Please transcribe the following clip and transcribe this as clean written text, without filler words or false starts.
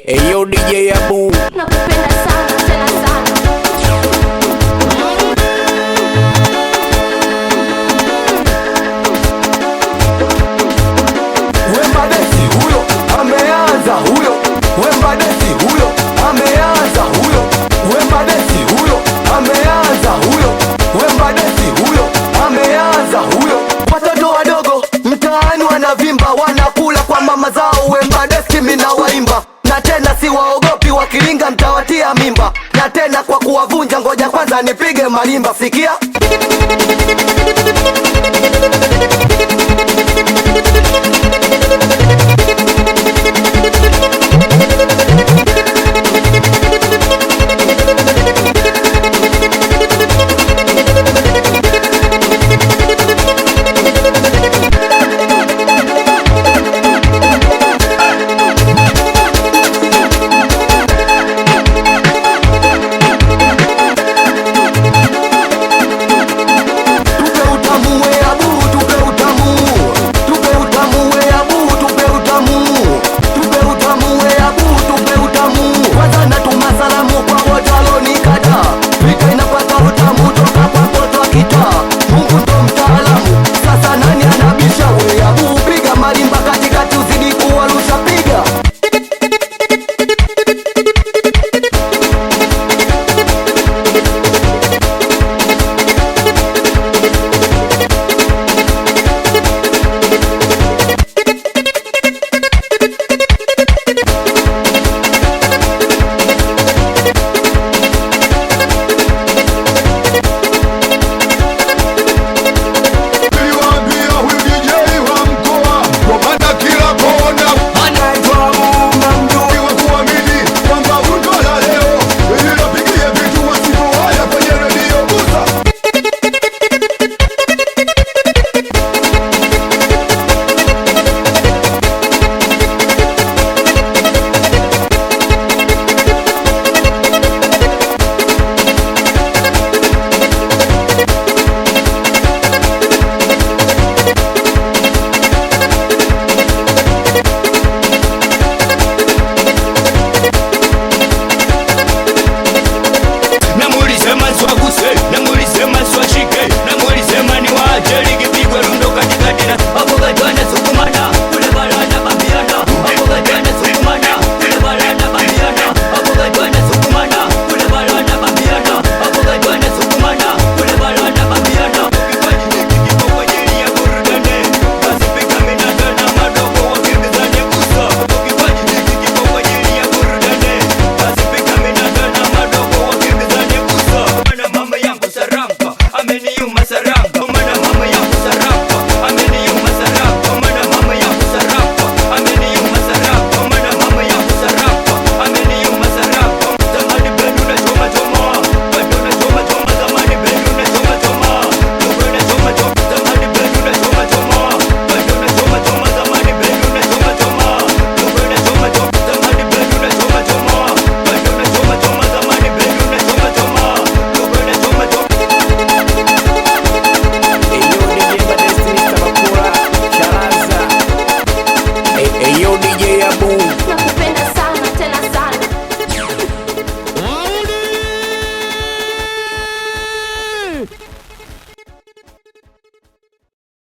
Eyo DJ Abu, nakupenda sana tena sana. Wemba Desi huyo ameanza huyo, Wemba Desi huyo ameanza huyo, Wemba Desi huyo ameanza huyo, Wemba Desi huyo ameanza huyo. Watoto wadogo mtaani wanavimba, wanakula kwa mama zao. Wemba Desi mina waimba na tena siwaogopi, wakilinga mtawatia mimba, na tena kwa kuwavunja ngoja kwanza nipige malimba. Sikia ameniuma saranga